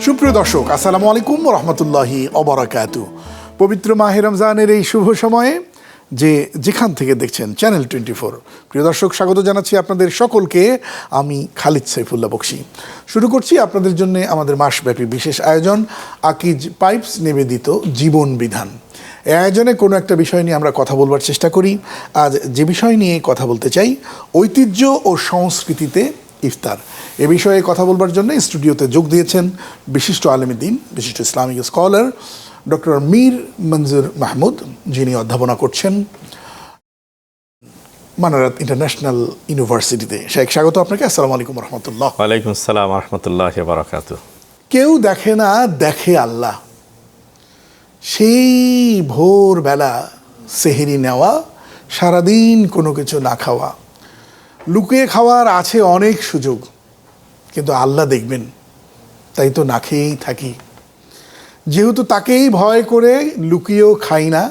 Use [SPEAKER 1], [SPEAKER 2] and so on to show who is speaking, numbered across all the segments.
[SPEAKER 1] সুপ্রিয় দর্শক, আসসালামু আলাইকুম রহমতুল্লাহি অবরাকাতু। পবিত্র মাহে রমজানের এই শুভ সময়ে যেখান থেকে দেখছেন চ্যানেল 24, প্রিয় দর্শক, স্বাগত জানাচ্ছি আপনাদের সকলকে। আমি খালিদ সাইফুল্লাহ বকশী। শুরু করছি আপনাদের জন্য আমাদের মাসব্যাপী বিশেষ আয়োজন আকিজ পাইপস নিবেদিত জীবন বিধান। এই আয়োজনে কোনো একটা বিষয় নিয়ে আমরা কথা বলবার চেষ্টা করি। আজ যে বিষয় নিয়ে কথা বলতে চাই, ঐতিহ্য ও সংস্কৃতিতে ইফতার। এ বিষয়ে কথা বলবার জন্য স্টুডিওতে যোগ দিয়েছেন বিশিষ্ট আলেম দ্বীন, বিশিষ্ট ইসলামিক স্কলার ডক্টর মীর মঞ্জুর মাহমুদ, যিনি অধ্যাপনা করছেন মানারাত ইন্টারন্যাশনাল ইউনিভার্সিটিতে। শেখ, স্বাগত আপনাকে। আসসালামু আলাইকুম রহমতুল্লাহ।
[SPEAKER 2] ওয়ালাইকুম আসসালাম রহমতুল্লাহ বারাকাতু।
[SPEAKER 1] কেউ দেখে না, দেখে আল্লাহ। সেই ভোরবেলা সেহেরি নেওয়া, সারাদিন কোনো কিছু না খাওয়া, লুকিয়ে খাওয়ার আছে অনেক সুযোগ, কিন্তু আল্লাহ দেখবেন, তাই তো না খেয়েই থাকি। যেহেতু তাকেই ভয় করে লুকিয়েও খাই না,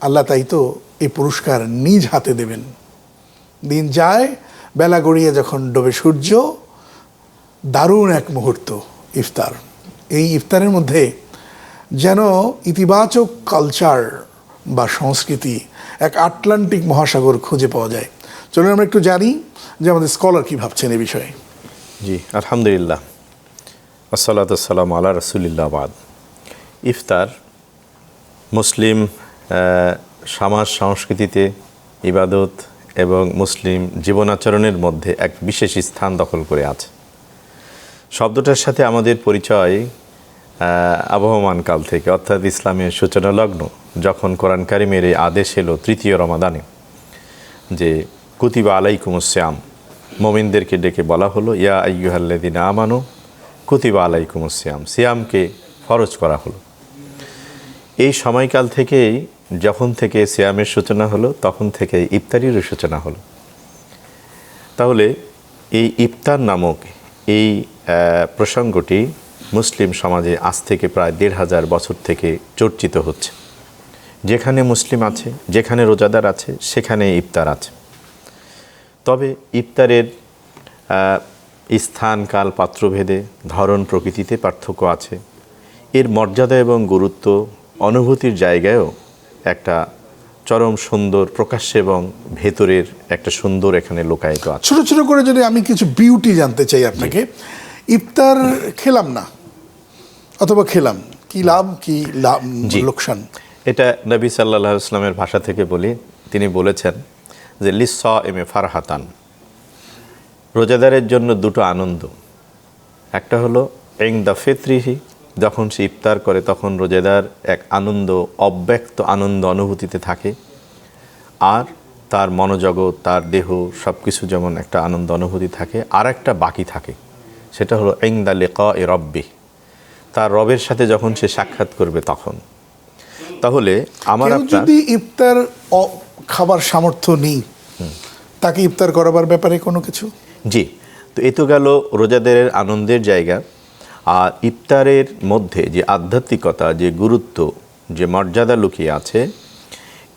[SPEAKER 1] আল্লাহ তাই তো এই পুরস্কার নিজ হাতে দেবেন। দিন যায়, বেলা গড়িয়ে যখন ডোবে সূর্য, দারুণ এক মুহূর্ত ইফতার। এই ইফতারের মধ্যে যেন ইতিবাচক কালচার বা সংস্কৃতি, এক আটলান্টিক মহাসাগর খুঁজে পাওয়া যায়। চলুন আমরা একটু জানি যে আমাদের স্কলার কী ভাবছেন এই বিষয়ে।
[SPEAKER 2] জি, আলহামদুলিল্লাহ, আসসালাতু আসসালামু আলা রাসূলিল্লাহ বাদ। ইফতার মুসলিম সমাজ সংস্কৃতিতে ইবাদত এবং মুসলিম জীবনাচরণের মধ্যে এক বিশেষ স্থান দখল করে আছে। শব্দটার সাথে আমাদের পরিচয় আবহমান কাল থেকে, অর্থাৎ ইসলামের সূচনা লগ্ন, যখন কোরআন কারিমের এই আদেশ এলো তৃতীয় রমাদানে যে কুতিবা আলাইকুমুস সিয়াম, মুমিনদেরকে ডেকে বলা হলো ইয়া আইয়ুহাল্লাযিনা আমানু কুতিবা আলাইকুমুস সিয়াম, সিয়ামকে ফরজ করা হলো। এই সময়কাল থেকেই, যখন থেকে সিয়ামের সূচনা হলো, তখন থেকে ইফতারিরও সূচনা হলো। তাহলে এই ইফতার নামক এই প্রসঙ্গটি মুসলিম সমাজে আজ থেকে প্রায় ১৫০০ বছর থেকে চর্চিত হচ্ছে। যেখানে মুসলিম আছে, যেখানে রোজাদার আছে, সেখানে ইফতার আছে। তবে ইফতারের স্থান, কাল, পাত্রভেদে, ধরন, প্রকৃতিতে পার্থক্য আছে। এর মর্যাদা এবং গুরুত্ব, অনুভূতির জায়গায়ও একটা চরম সুন্দর প্রকাশ্যে এবং ভেতরের একটা সুন্দর এখানে লোকায়িত আছে।
[SPEAKER 1] ছোট ছোট করে যদি আমি কিছু বিউটি জানতে চাই আপনাকে, ইফতার খেলাম না অথবা খেলাম, কি লাভ, কি লোকসান?
[SPEAKER 2] এটা নবী সাল্লাল্লাহু আলাইহি ওয়াসাল্লামের ভাষা থেকে বলি। তিনি বলেছেন যে লিস-সাইমি ফারহাতান, রোজাদারের জন্য দুটো আনন্দ। একটা হলো ইনদা ফিতরিহি, যখন সে ইফতার করে তখন রোজাদার এক আনন্দ, অব্যক্ত আনন্দ অনুভূতিতে থাকে। আর তার মনোজগৎ, তার দেহ, সব কিছু যেমন একটা আনন্দ অনুভূতি থাকে। আর একটা বাকি থাকে, সেটা হলো ইনদা লিকাই রব্বি, তার রবের সাথে যখন সে সাক্ষাৎ করবে তখন। তাহলে আমার
[SPEAKER 1] যদি ইফতার খাবার সামর্থ্য নেই, তাকে ইফতার করাবার ব্যাপারে কোনো কিছু?
[SPEAKER 2] জি, তো এ তো গেল রোজাদারের আনন্দের জায়গা। আর ইফতারের মধ্যে যে আধ্যাত্মিকতা, যে গুরুত্ব, যে মর্যাদা লুকিয়ে আছে,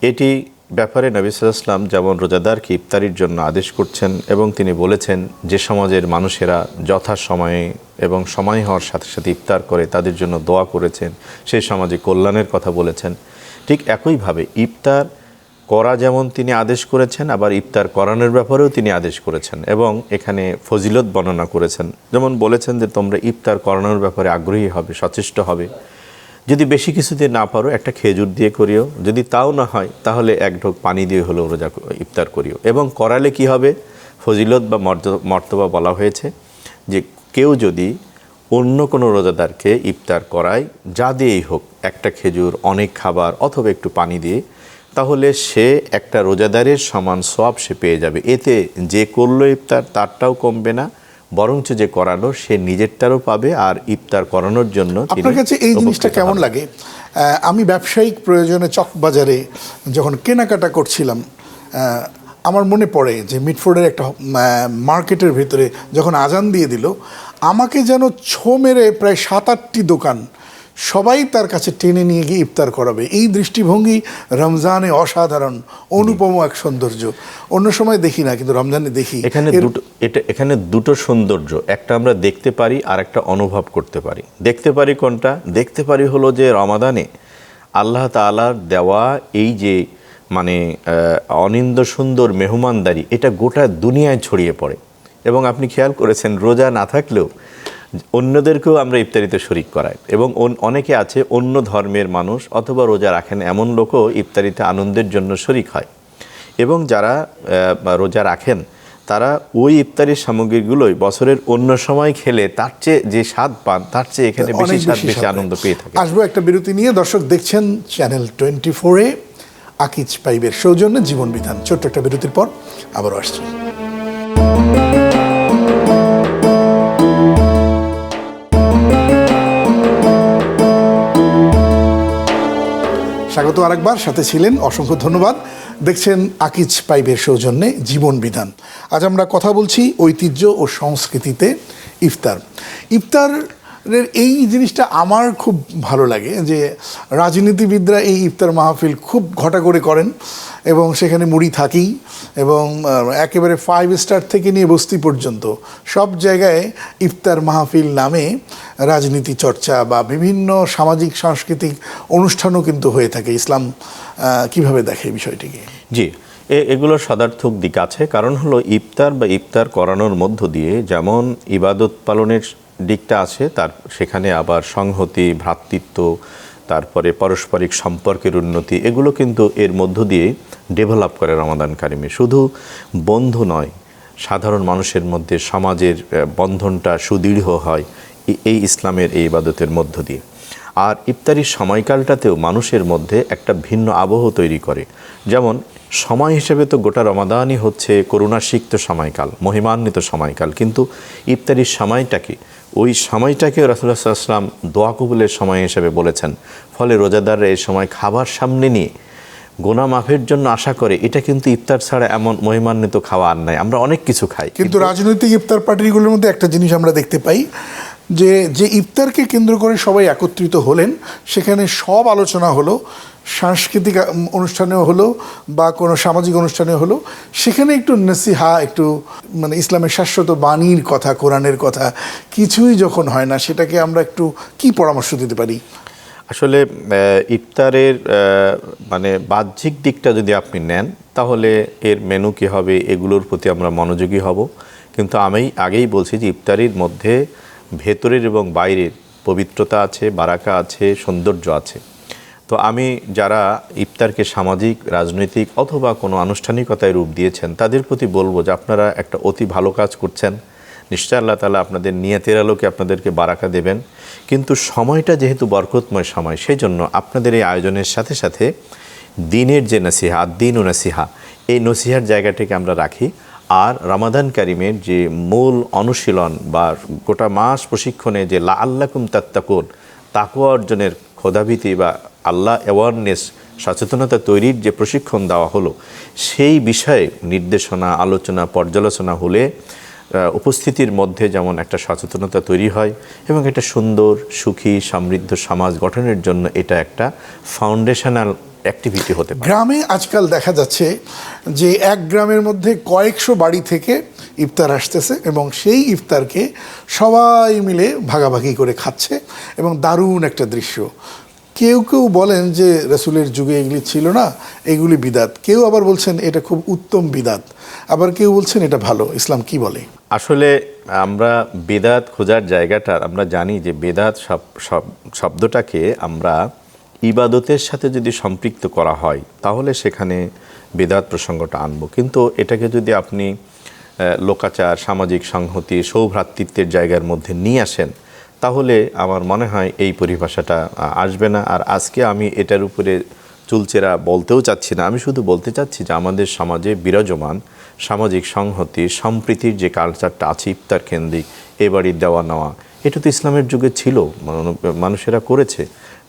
[SPEAKER 2] এটি ব্যাপারে নবী সাল্লাল্লাহু আলাইহি ওয়াসাল্লাম যেমন রোজাদারকে ইফতারির জন্য আদেশ করছেন, এবং তিনি বলেছেন যে সমাজের মানুষেরা যথাসময়ে এবং সময় হওয়ার সাথে সাথে ইফতার করে তাদের জন্য দোয়া করেছেন, সেই সমাজে কল্যাণের কথা বলেছেন। ঠিক একইভাবে ইফতার করা যেমন তিনি আদেশ করেছেন, আবার ইফতার করানোর ব্যাপারেও তিনি আদেশ করেছেন এবং এখানে ফজিলত বর্ণনা করেছেন। যেমন বলেছেন যে তোমরা ইফতার করানোর ব্যাপারে আগ্রহী হবে, সচেষ্ট হবে। যদি বেশি কিছু দিয়ে না পারো, একটা খেজুর দিয়ে করিও। যদি তাও না হয়, তাহলে এক ঢোক পানি দিয়ে হলেও রোজা ইফতার করিও। এবং করালে কি হবে, ফজিলত বা মর্তবা বলা হয়েছে যে কেউ যদি অন্য কোনো রোজাদারকে ইফতার করায়, যা দিয়েই হোক, একটা খেজুর, অনেক খাবার অথবা একটু পানি দিয়ে, তাহলে সে একটা রোজাদারের সমান সওয়াব সে পেয়ে যাবে। এতে যে করলো ইফতার তারটাও কমবে না, বরঞ্চ যে করানো সে নিজেরটারও পাবে। আর ইফতার করানোর জন্য
[SPEAKER 1] আপনার কাছে এই জিনিসটা কেমন লাগে? আমি ব্যবসায়িক প্রয়োজনে চকবাজারে যখন কেনাকাটা করছিলাম, আমার মনে পড়ে যে মিটফোর্ডের একটা মার্কেটের ভিতরে যখন আজান দিয়ে দিল, আমাকে যেন ছো মেরে প্রায় ৭-৮টি দোকান সবাই তার কাছে টেনে নিয়ে গিয়ে ইফতার করাবে, এই দৃষ্টিভঙ্গি রমজানে অসাধারণ অনুপম এক সৌন্দর্য। অন্য সময় দেখি না, কিন্তু রমজানে দেখি।
[SPEAKER 2] এখানে দুটো সৌন্দর্য, একটা আমরা দেখতে পারি আর একটা অনুভব করতে পারি। দেখতে পারি কোনটা? দেখতে পারি হলো যে রমাদানে আল্লাহ তাআলার দেওয়া এই যে মানে অনিন্দ সুন্দর মেহমানদারি, এটা গোটা দুনিয়ায় ছড়িয়ে পড়ে। এবং আপনি খেয়াল করেছেন রোজা না থাকলেও অন্যদেরকেও আমরা ইফতারিতে শরিক করাই। এবং অনেকে আছে অন্য ধর্মের মানুষ অথবা রোজা রাখেন এমন লোকও ইফতারিতে আনন্দের জন্য শরিক হয়। এবং যারা রোজা রাখেন তারা ওই ইফতারির সামগ্রীগুলোই বছরের অন্য সময় খেলে তার চেয়ে যে স্বাদ পান তার চেয়ে এখানে বেশি স্বাদ, বেশি আনন্দ পেয়ে থাকে।
[SPEAKER 1] আসবো একটা বিরতি নিয়ে। দর্শক দেখছেন চ্যানেল 24-এ আকিজ পাইবের সৌজন্যে জীবন বিধান। ছোট্ট একটা বিরতির পর আবারও আসছি। স্বাগত আরেকবার, সাথে ছিলেন, অসংখ্য ধন্যবাদ। দেখছেন আকিজ পাইবের সৌজন্যে জীবন বিধান। আজ আমরা কথা বলছি ঐতিহ্য ও সংস্কৃতিতে ইফতার। ইফতারের এই জিনিসটা আমার খুব ভালো লাগে যে রাজনীতিবিদরা এই ইফতার মাহফিল খুব ঘটা করে করেন এবং সেখানে মুড়ি থাকেই, এবং একেবারে 5 স্টার থেকে নিয়ে বস্তি পর্যন্ত সব জায়গায় ইফতার মাহফিল নামে রাজনীতি চর্চা বা বিভিন্ন সামাজিক সাংস্কৃতিক অনুষ্ঠানও কিন্তু হয়ে থাকে। ইসলাম কিভাবে দেখে বিষয়টিকে?
[SPEAKER 2] জি, এগুলোর সদার্থক দিক আছে। কারণ হলো ইফতার বা ইফতার করানোর মধ্য দিয়ে যেমন ইবাদত পালনের দিকটা আছে, তার সেখানে আবার সংহতি, ভ্রাতৃত্ব, তারপরে পারস্পরিক সম্পর্কের উন্নতি, এগুলো কিন্তু এর মধ্য দিয়ে ডেভেলপ করে রমাদান কারিমে। শুধু বন্ধু নয়, সাধারণ মানুষের মধ্যে সমাজের বন্ধনটা সুদৃঢ় হয় এই ইসলামের এই ইবাদতের মধ্য দিয়ে। আর ইফতারির সময়কালটাতেও মানুষের মধ্যে একটা ভিন্ন আবহ তৈরি করে। যেমন সময় হিসেবে তো গোটা রমাদানই হচ্ছে করুণাসিক্ত সময়কাল, মহিমান্বিত সময়কাল, কিন্তু ইফতারির সময়টাকে, ওই সময়টাকে রাসূলুল্লাহ সাল্লাল্লাহু আলাইহি ওয়াসাল্লাম দোয়া কবুলের সময় হিসেবে বলেছেন। ফলে রোজাদাররা এই সময় খাবার সামনে নিয়ে গোনা মাফের জন্য আশা করে। এটা কিন্তু ইফতার ছাড়া এমন মহিমান্বিত খাওয়া আর নাই। আমরা অনেক কিছু খাই,
[SPEAKER 1] কিন্তু রাজনৈতিক ইফতার পার্টিগুলোর মধ্যে একটা জিনিস আমরা দেখতে পাই যে ইফতারকে কেন্দ্র করে সবাই একত্রিত হলেন, সেখানে সব আলোচনা হলো, সাংস্কৃতিক অনুষ্ঠানেও হলো বা কোনো সামাজিক অনুষ্ঠানে হলো, সেখানে একটু নসিহা, একটু মানে ইসলামের শাশ্বত বাণীর কথা, কোরআনের কথা কিছুই যখন হয় না, সেটাকে আমরা একটু কি পরামর্শ দিতে পারি?
[SPEAKER 2] আসলে ইফতারের মানে বাহ্যিক দিকটা যদি আপনি নেন তাহলে এর মেনু কী হবে এগুলোর প্রতি আমরা মনোযোগী হব। কিন্তু আমি আগেই বলছি যে ইফতারির মধ্যে ভেতরের এবং বাইরের পবিত্রতা আছে, বারাকা আছে, সৌন্দর্য আছে। তো আমি যারা ইফতারকে সামাজিক, রাজনৈতিক অথবা কোনো আনুষ্ঠানিকতায় রূপ দিয়েছেন তাদের প্রতি বলবো যে আপনারা একটা অতি ভালো কাজ করছেন। নিশ্চয় আল্লাহ তাআলা আপনাদের নিয়তের আলোকে আপনাদেরকে বারাকা দেবেন। কিন্তু সময়টা যেহেতু বরকতময় সময়, সেই জন্য আপনাদের এই আয়োজনের সাথে সাথে দিনের যে নসিহা, দিন ও নসিহা, এই নসিহার জায়গাটাকে আমরা রাখি। আর রমাদান কারিমের যে মূল অনুশীলন বা গোটা মাস প্রশিক্ষণে যে লাআল্লাকুম তাত্তাকুন, তাকওয়া অর্জনের খোদাভীতি বা আল্লাহ অ্যাওয়ারনেস, সচেতনতা তৈরির যে প্রশিক্ষণ দেওয়া হলো, সেই বিষয়ে নির্দেশনা, আলোচনা, পর্যালোচনা হলে উপস্থিতির মধ্যে যেমন একটা সচেতনতা তৈরি হয় এবং একটা সুন্দর, সুখী, সমৃদ্ধ সমাজ গঠনের জন্য এটা একটা ফাউন্ডেশনাল অ্যাক্টিভিটি হতে পারে।
[SPEAKER 1] গ্রামে আজকাল দেখা যাচ্ছে যে এক গ্রামের মধ্যে কয়েকশো বাড়ি থেকে ইফতার আসতেছে এবং সেই ইফতারকে সবাই মিলে ভাগাভাগি করে খাচ্ছে এবং দারুণ একটা দৃশ্য। কেউ কেউ বলেন যে রাসূলের যুগে এগুলি ছিল না, এগুলি বিদাত। কেউ আবার বলছেন এটা খুব উত্তম বিদাত, আবার কেউ বলছেন এটা ভালো। ইসলাম কি বলে?
[SPEAKER 2] আসলে আমরা বেদাত খোঁজার জায়গাটা আমরা জানি যে বেদাত শব্দটাকে আমরা ইবাদতের সাথে যদি সম্পৃক্ত করা হয় তাহলে সেখানে বেদাত প্রসঙ্গটা আনবো। কিন্তু এটাকে যদি আপনি লোকাচার, সামাজিক সংহতি, সৌভ্রাতৃত্বের জায়গার মধ্যে নিয়ে আসেন তাহলে আমার মনে হয় এই পরিভাষাটা আসবে না। আর আজকে আমি এটার উপরে চুলচেরা বলতেও চাচ্ছি না, আমি শুধু বলতে চাচ্ছি যে আমাদের সমাজে বিরাজমান সামাজিক সংহতি, সম্প্রীতির যে কালচারটা আছে ইফতার কেন্দ্রিক, এ বাড়ির দেওয়া নেওয়া, এটা তো ইসলামের যুগে ছিল, মানুষেরা করেছে।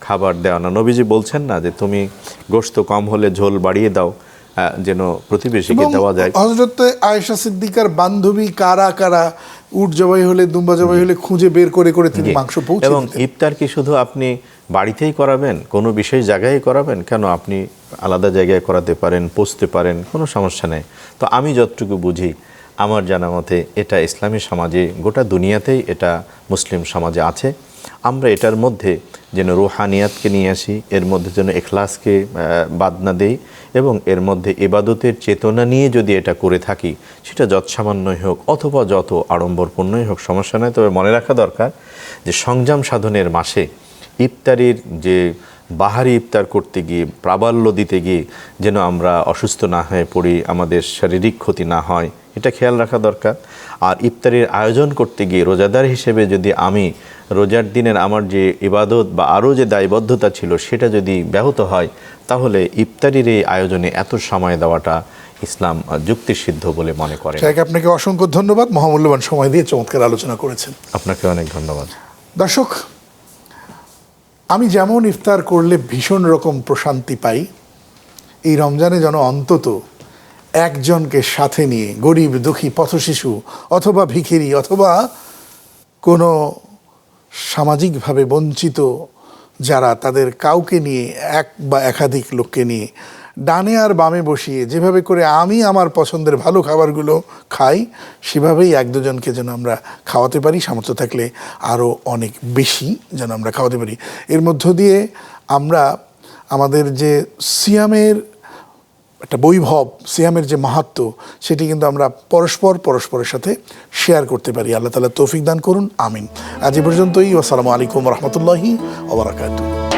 [SPEAKER 2] খাবার দেওয়া না, নবীজি বলছেন না যে তুমি গোশত কম হলে ঝোল বাড়িয়ে দাও যেন প্রতিবেশীকে দেওয়া যায়।
[SPEAKER 1] হযরত আয়েশা সিদ্দিকার বান্ধবী কারা কারা উট জবাই হলে, দুম্বা জবাই হলে খুঁজে বের করে করে তিনি মাংস পৌঁছে
[SPEAKER 2] এবং
[SPEAKER 1] দিতেন।
[SPEAKER 2] ইফতার কি শুধু আপনি বাড়িতেই করাবেন, কোনো বিশেষ জায়গায় করাবেন, কেন আপনি আলাদা জায়গায় করাতে পারেন, পৌঁছতে পারেন, কোনো সমস্যা নেই। তো আমি যতটুকু বুঝি, আমার জানা মতে এটা ইসলামী সমাজে, গোটা দুনিয়াতেই এটা মুসলিম সমাজে আছে। আমরা এটার মধ্যে যেন রুহানিয়াতকে নিয়ে আসি, এর মধ্যে যেন এখলাসকে বাদ না দেই, এবং এর মধ্যে ইবাদতের চেতনা নিয়ে যদি এটা করে থাকি, সেটা যৎসামান্যই হোক অথবা যত আড়ম্বরপূর্ণই হোক, সমস্যা নয়। তবে মনে রাখা দরকার যে সংযম সাধনের মাসে ইফতারির যে বাহারি ইফতার করতে গিয়ে, প্রাবল্য দিতে গিয়ে যেন আমরা অসুস্থ না হয়ে পড়ি, আমাদের শারীরিক ক্ষতি না হয়, এটা খেয়াল রাখা দরকার। আর ইফতারির আয়োজন করতে গিয়ে রোজাদার হিসেবে যদি আমি রোজার দিনের আমার যে ইবাদত বা আরও যে দায়বদ্ধতা ছিল সেটা যদি ব্যাহত হয়, তাহলে ইফতারির এই আয়োজনে এত সময় দেওয়াটা ইসলাম যুক্তিসিদ্ধ বলে মনে করে।
[SPEAKER 1] শাইখ, আপনাকে অসংখ্য ধন্যবাদ, মহামূল্যবান সময় দিয়ে চমৎকার আলোচনা করেছেন।
[SPEAKER 2] আপনাকে অনেক ধন্যবাদ।
[SPEAKER 1] দর্শক, আমি যেমন ইফতার করলে ভীষণ রকম প্রশান্তি পাই, এই রমজানে যেন অন্তত একজনকে সাথে নিয়ে, গরিব দুঃখী পথশিশু অথবা ভিখিরি অথবা কোনো সামাজিকভাবে বঞ্চিত যারা, তাদের কাউকে নিয়ে, এক বা একাধিক লোককে নিয়ে ডানে আর বামে বসিয়ে যেভাবে করে আমি আমার পছন্দের ভালো খাবারগুলো খাই, সেভাবেই এক দুজনকে যেন আমরা খাওয়াতে পারি, সামর্থ্য থাকলে আরও অনেক বেশি যেন আমরা খাওয়াতে পারি। এর মধ্য দিয়ে আমরা আমাদের যে সিয়ামের একটা বৈভব, সিয়ামের যে মাহাত্ম্য, সেটি কিন্তু আমরা পরস্পরের সাথে শেয়ার করতে পারি। আল্লাহ তাআলা তৌফিক দান করুন, আমিন। আজ এ পর্যন্তই। আসসালামু আলাইকুম ওয়া রাহমাতুল্লাহি ওয়া বারাকাতুহু।